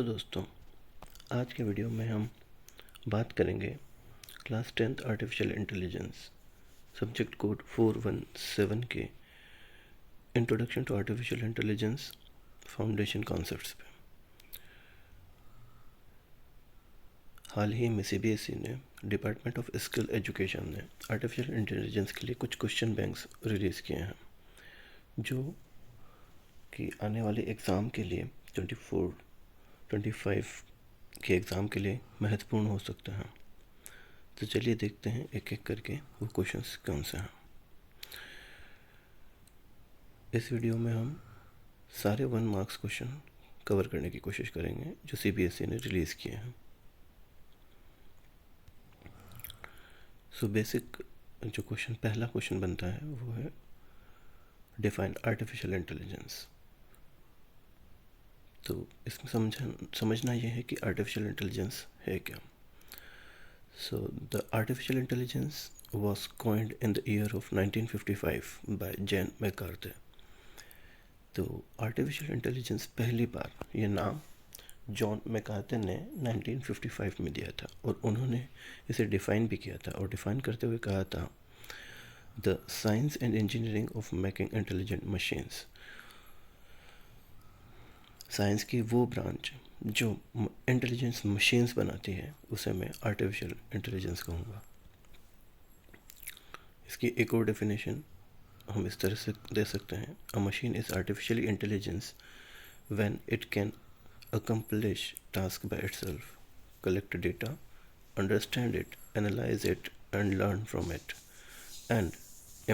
दोस्तों, आज के वीडियो में हम बात करेंगे class 10th artificial intelligence subject code 417 के introduction to artificial intelligence foundation concepts पे। हाल ही में सीबीएसई ने डिपार्टमेंट ऑफ स्किल एजुकेशन ने आर्टिफिशियल इंटेलिजेंस के लिए कुछ क्वेश्चन बैंक्स रिलीज़ किए हैं जो कि आने वाले एग्ज़ाम के लिए 24-25 के एग्ज़ाम के लिए महत्वपूर्ण हो सकते हैं। तो चलिए देखते हैं एक एक करके वो क्वेश्चंस कौन से हैं। इस वीडियो में हम सारे 1 मार्क्स क्वेश्चन कवर करने की कोशिश करेंगे जो सीबीएसई ने रिलीज़ किए हैं। बेसिक जो पहला क्वेश्चन बनता है वो है डिफाइन आर्टिफिशियल इंटेलिजेंस। तो इसमें समझना ये है कि आर्टिफिशियल इंटेलिजेंस है क्या। The artificial intelligence was coined in the year of 1955 by Jane McCarthy. तो आर्टिफिशियल इंटेलिजेंस पहली बार ये नाम जॉन मैकार्थी ने 1955 में दिया था और उन्होंने इसे डिफ़ाइन भी किया था और डिफ़ाइन करते हुए कहा था the science and engineering of making intelligent machines. Science की वो ब्रांच जो इंटेलिजेंस मशीन्स बनाती है उसे मैं आर्टिफिशियल इंटेलिजेंस कहूँगा। इसकी एक और डेफिनेशन हम इस तरह से दे सकते हैं, अ machine is artificially intelligence when it can accomplish task by itself, collect data, understand it, analyze it and learn from it and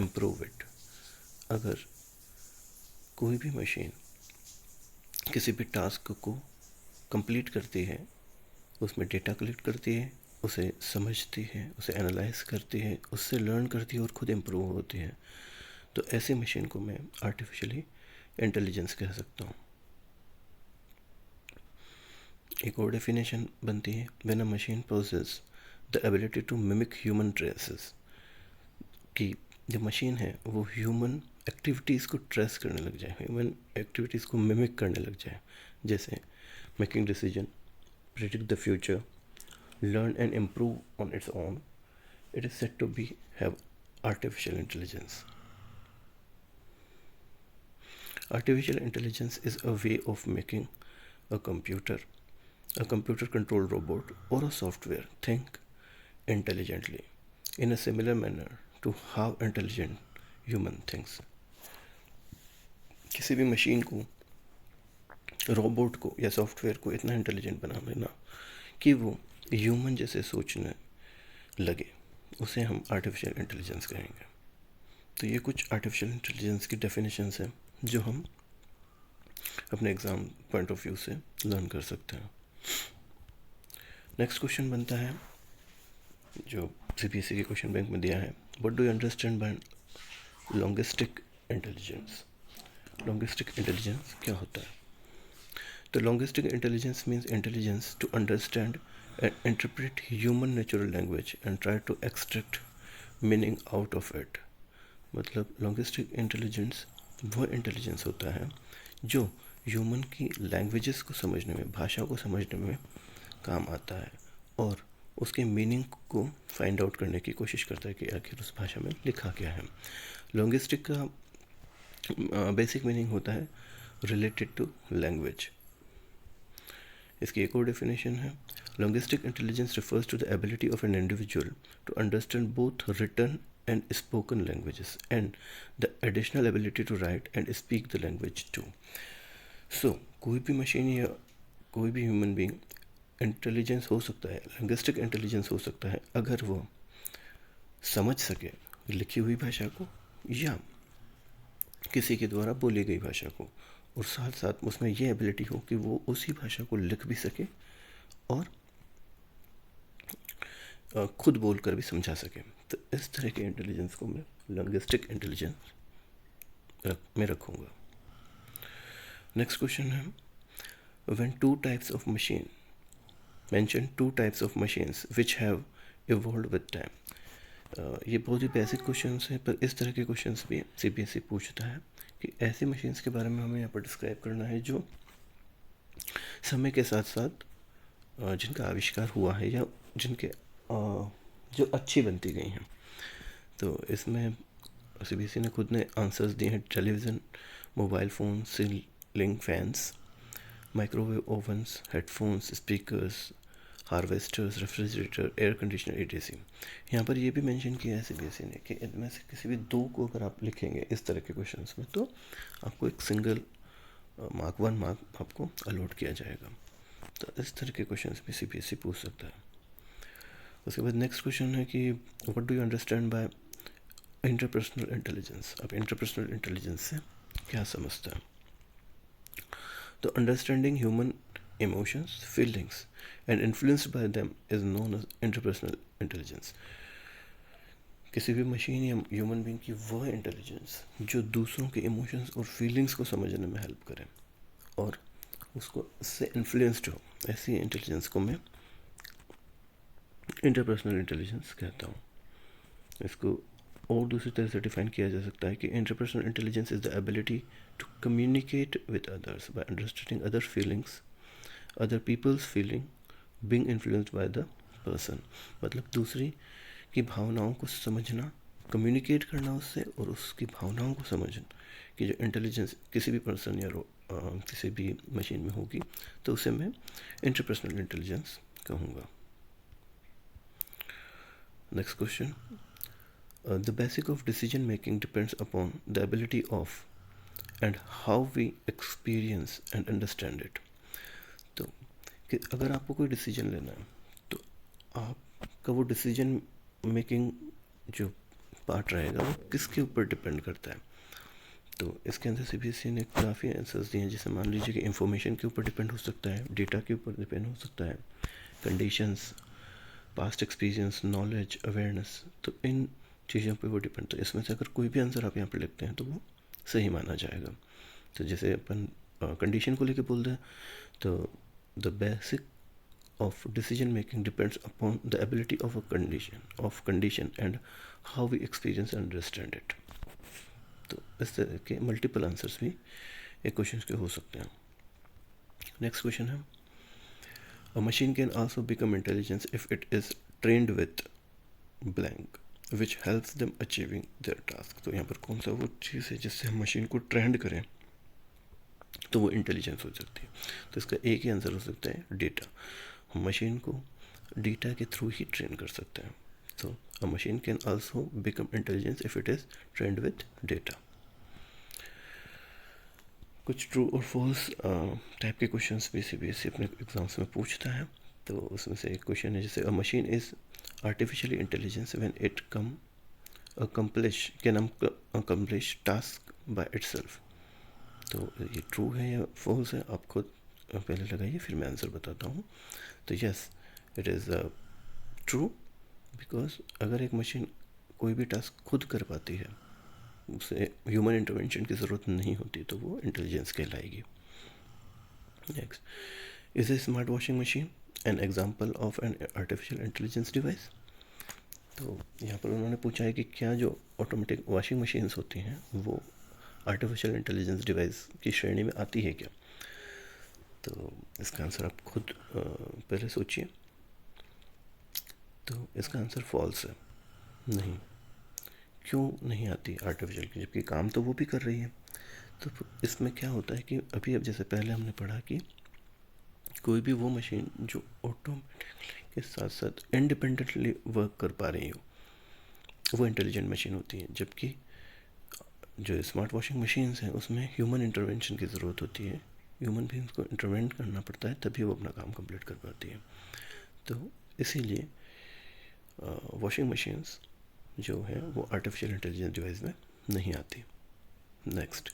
improve it। अगर कोई भी मशीन किसी भी टास्क को कंप्लीट करती है, उसमें डेटा कलेक्ट करती है, उसे समझती है, उसे एनालाइज करती है, उससे लर्न करती है और ख़ुद इम्प्रूव होती है, तो ऐसी मशीन को मैं आर्टिफिशियली इंटेलिजेंस कह सकता हूँ। एक और डेफिनेशन बनती है when a machine possess the ability to mimic human traces, कि जो मशीन है वो ह्यूमन एक्टिविटीज़ को ट्रेस करने लग जाए, ह्यूमन एक्टिविटीज़ को मिमिक करने लग जाए, जैसे making decision, predict the future, learn and improve on its own, it is said to have artificial intelligence. Artificial intelligence is a way of making a computer controlled robot or a software think intelligently in a similar manner to how intelligent human thinks। किसी भी machine को, robot को या software को इतना intelligent बना देना कि वो ह्यूमन जैसे सोचने लगे, उसे हम आर्टिफिशियल इंटेलिजेंस कहेंगे। तो ये कुछ आर्टिफिशियल इंटेलिजेंस की डेफिनेशंस हैं जो हम अपने एग्ज़ाम पॉइंट ऑफ व्यू से लर्न कर सकते हैं। नेक्स्ट क्वेश्चन बनता है जो सीबीएसई के क्वेश्चन बैंक में दिया है, what do you understand by linguistic intelligence. Linguistic intelligence क्या होता है? तो linguistic intelligence means intelligence to understand and interpret human natural language and try to extract meaning out of it। मतलब लॉन्गिस्टिक intelligence वो intelligence होता है जो ह्यूमन की लैंग्वेजेस को समझने में, भाषा को समझने में काम आता है और उसके मीनिंग को फाइंड आउट करने की कोशिश करता है कि आखिर उस भाषा में लिखा क्या है। लॉन्गिस्टिक का बेसिक मीनिंग होता है रिलेटेड टू लैंग्वेज। इसकी एक और डेफिनेशन है, linguistic intelligence refers to the ability of an individual to understand both written and spoken languages and the additional ability to write and speak the language too। कोई भी machine या कोई भी human being intelligence हो सकता है, linguistic intelligence हो सकता है अगर वो समझ सके लिखी हुई भाषा को या किसी के द्वारा बोली गई भाषा को, और साथ साथ उसमें ये एबिलिटी हो कि वो उसी भाषा को लिख भी सके और खुद बोलकर भी समझा सके। तो इस तरह के इंटेलिजेंस को मैं लिंग्विस्टिक इंटेलिजेंस में रखूँगा। नेक्स्ट क्वेश्चन है, when two types of machine mention two types of machines which have evolved with time. ये बहुत ही बेसिक क्वेश्चंस हैं, पर इस तरह के क्वेश्चंस भी सीबीएसई पूछता है कि ऐसी मशीन्स के बारे में हमें यहाँ पर डिस्क्राइब करना है जो समय के साथ साथ जिनका आविष्कार हुआ है या जिनके जो अच्छी बनती गई हैं। तो इसमें सीबीएसई ने खुद ने आंसर्स दिए हैं: television, mobile phone, ceiling fans, microwave ओवन्स, headphones, speakers, harvesters, refrigerator, air conditioner, AC. यहाँ पर ये भी मेंशन किया है सीबीएसई ने कि इनमें से किसी भी दो को अगर आप लिखेंगे इस तरह के क्वेश्चंस में तो आपको एक सिंगल मार्क 1 मार्क आपको अलॉट किया जाएगा। तो इस तरह के क्वेश्चंस भी सीबीएसई पूछ सकता है। उसके बाद नेक्स्ट क्वेश्चन है कि what do you understand bye interpersonal intelligence. अब इंटरपर्सनल इंटेलिजेंस से क्या समझता है? तो understanding human emotions, feelings, and influenced by them is known as interpersonal intelligence. किसी भी मशीन या ह्यूमन बीइंग की वह इंटेलिजेंस जो दूसरों के इमोशंस और फीलिंग्स को समझने में हेल्प करे और उसको इससे इन्फ्लुएंस्ड हो, ऐसी इंटेलिजेंस को मैं इंटरपर्सनल इंटेलिजेंस कहता हूँ। इसको और दूसरी तरह से डिफाइन किया जा सकता है कि interpersonal intelligence is the ability to communicate with others by understanding other feelings, other people's feeling, being influenced by the person. मतलब दूसरी की भावनाओं को समझना, कम्युनिकेट करना उससे और उसकी भावनाओं को समझना कि जो इंटेलिजेंस किसी भी पर्सन या किसी भी मशीन में होगी तो उसे मैं इंटरपर्सनल इंटेलिजेंस कहूँगा। Next question, the basic of decision making depends upon the ability of and how we experience and understand it. तो कि अगर आपको कोई डिसीजन लेना है तो आपका वो डिसीजन मेकिंग जो पार्ट रहेगा वो किसके ऊपर डिपेंड करता है। तो इसके अंदर सीबीएसई ने काफ़ी आंसर्स दिए हैं, जैसे मान लीजिए कि इंफॉर्मेशन के ऊपर डिपेंड हो सकता है, डेटा के ऊपर डिपेंड हो सकता है, conditions, past experience, knowledge, awareness. तो इन चीज़ों पे वो डिपेंड। तो इसमें से अगर कोई भी आंसर आप यहाँ पे लिखते हैं तो वो सही माना जाएगा। तो जैसे अपन कंडीशन को लेके बोलते हैं तो the basic of decision making depends upon the ability of a condition and how we experience and understand it. तो इस तरह के मल्टीपल आंसर्स भी एक क्वेश्चन के हो सकते हैं। नेक्स्ट क्वेश्चन है, अ machine can also become intelligence if it is trend with blank which helps them achieving their task. तो यहाँ पर कौन सा वो चीज़ है जिससे हम मशीन को ट्रेंड करें तो वो इंटेलिजेंस हो सकती है। तो इसका एक ही आंसर हो सकता है डेटा। हम मशीन को डेटा के थ्रू ही ट्रेन कर सकते हैं। तो अ machine can also become intelligence if it is trend with data. कुछ ट्रू और फॉल्स टाइप के क्वेश्चंस भी सीबीएसई अपने एग्जाम्स में पूछता है। तो उसमें से एक क्वेश्चन है जैसे, अ machine is artificially intelligence when it can accomplish task by itself. तो ये ट्रू है या फॉल्स है आप खुद पहले लगाइए, फिर मैं आंसर बताता हूँ। तो yes, it is true, because अगर एक मशीन कोई भी टास्क खुद कर पाती है, उसे ह्यूमन इंटरवेंशन की ज़रूरत नहीं होती, तो वो इंटेलिजेंस कहलाएगी। Next, is a smart washing machine an example of an artificial intelligence device. तो यहाँ पर उन्होंने पूछा है कि क्या जो ऑटोमेटिक वॉशिंग मशीन्स होती हैं वो आर्टिफिशियल इंटेलिजेंस डिवाइस की श्रेणी में आती है क्या। तो इसका आंसर आप खुद पहले सोचिए। तो इसका आंसर फॉल्स है, नहीं। क्यों नहीं आती आर्टिफिशियल की, जबकि काम तो वो भी कर रही है। तो इसमें क्या होता है कि अभी अब जैसे पहले हमने पढ़ा कि कोई भी वो मशीन जो ऑटोमेटिकली के साथ साथ इंडिपेंडेंटली वर्क कर पा रही हो वो इंटेलिजेंट मशीन होती है, जबकि जो स्मार्ट वॉशिंग मशीन्स हैं उसमें ह्यूमन इंटरवेंशन की ज़रूरत होती है, ह्यूमन बींग्स को इंटरवेंट करना पड़ता है तभी वो अपना काम कंप्लीट कर पाती है। तो इसीलिए वॉशिंग मशीन्स जो है वो आर्टिफिशियल इंटेलिजेंस डिवाइस में नहीं आती। नेक्स्ट,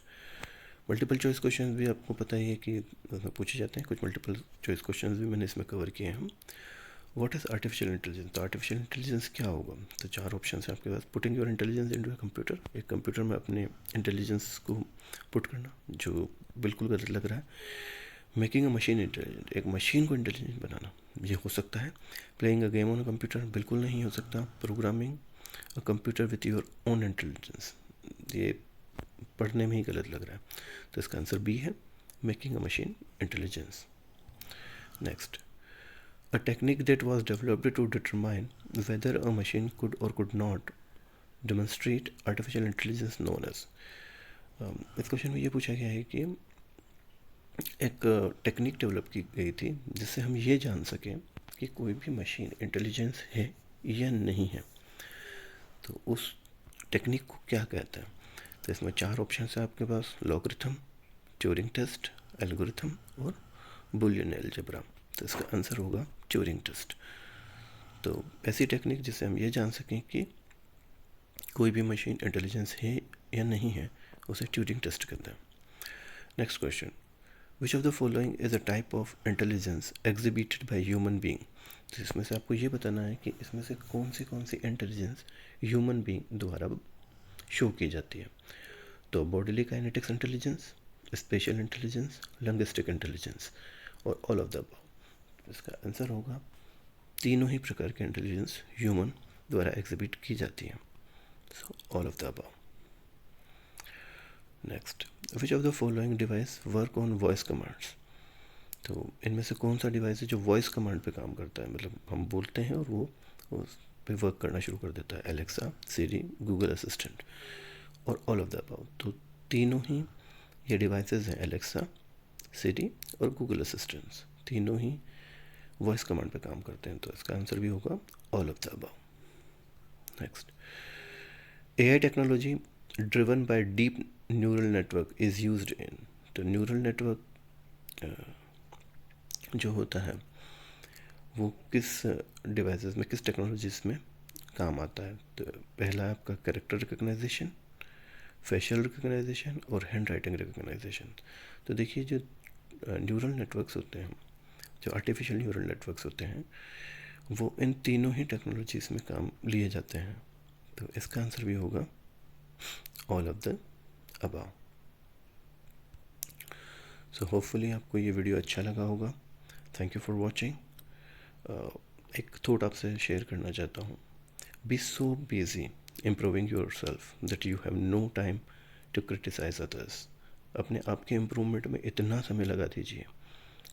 मल्टीपल चॉइस क्वेश्चन भी आपको पता ही है कि पूछे जाते हैं। कुछ मल्टीपल चॉइस क्वेश्चन भी मैंने इसमें कवर किए हैं। What is artificial intelligence. तो आर्टिफिशियल इंटेलिजेंस क्या होगा। तो चार ऑप्शन है आपके पास। Putting your intelligence into a computer, एक कंप्यूटर में अपने इंटेलिजेंस को पुट करना, जो बिल्कुल गलत लग रहा है। मेकिंग अ मशीन इंटेलिजेंट, एक मशीन को इंटेलिजेंट बनाना, ये हो सकता है। Playing a game on a computer, बिल्कुल नहीं हो सकता। Programming a computer with your own intelligence, ये पढ़ने में ही गलत लग रहा है। तो इसका आंसर बी है, making a machine intelligence. Next, a technique that was developed to determine whether a machine could or could not demonstrate artificial intelligence known as। इस क्वेश्चन में ये पूछा गया है कि एक टेक्निक डेवलप की गई थी जिससे हम ये जान सकें कि कोई भी मशीन इंटेलिजेंस है या नहीं है। तो उस टेक्निक को क्या कहते हैं? तो इसमें 4 ऑप्शन है आपके पास: लॉगरिथम, ट्यूरिंग टेस्ट, एल्गोरिथम और बुलियन अलजेब्रा। तो इसका आंसर होगा ट्यूरिंग टेस्ट। तो ऐसी टेक्निक जिससे हम ये जान सकें कि कोई भी मशीन इंटेलिजेंस है या नहीं है, उसे ट्यूरिंग टेस्ट कहते हैं। Next question, which of the following is a type of intelligence exhibited by human being. तो इसमें से आपको ये बताना है कि इसमें से कौन सी इंटेलिजेंस ह्यूमन बीइंग द्वारा शो की जाती है। तो bodily kinetics intelligence, special intelligence, linguistic intelligence और ऑल ऑफ द अबव। इसका आंसर होगा तीनों ही प्रकार के इंटेलिजेंस ह्यूमन द्वारा एग्जिबिट की जाती है। So all of the above. Next, which of the following device work on voice commands. तो इनमें से कौन सा डिवाइस है जो वॉइस कमांड पे काम करता है, मतलब हम बोलते हैं और वो उस पे वर्क करना शुरू कर देता है? एलेक्सा, सीरी, गूगल असिस्टेंट और ऑल ऑफ द अबव। तो तीनों ही ये डिवाइसेस हैं, एलेक्सा, सीरी और गूगल असिस्टेंट्स, तीनों ही वॉइस कमांड पे काम करते हैं। तो इसका आंसर भी होगा all of the above. Next, AI technology driven by deep neural network is used in. तो न्यूरल नेटवर्क जो होता है वो किस डिवाइसेस में, किस टेक्नोलॉजीज में काम आता है? तो पहला है आपका कैरेक्टर रिकग्नाइजेशन, फेशियल रिकग्नाइजेशन और हैंड राइटिंग रिकग्नाइजेशन। तो देखिए, जो न्यूरल नेटवर्क्स होते हैं, जो आर्टिफिशियल न्यूरल नेटवर्क्स होते हैं, वो इन तीनों ही टेक्नोलॉजीज़ में काम लिए जाते हैं। तो इसका आंसर भी होगा all of the above. So hopefully आपको ये वीडियो अच्छा लगा होगा। Thank you for watching. एक थॉट आपसे शेयर करना चाहता हूँ। Be so busy improving yourself that you have no time to criticise others. अपने आप के इम्प्रूवमेंट में इतना समय लगा दीजिए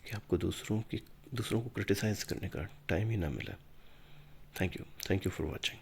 कि आपको दूसरों को क्रिटिसाइज़ करने का टाइम ही ना मिले। Thank you for watching.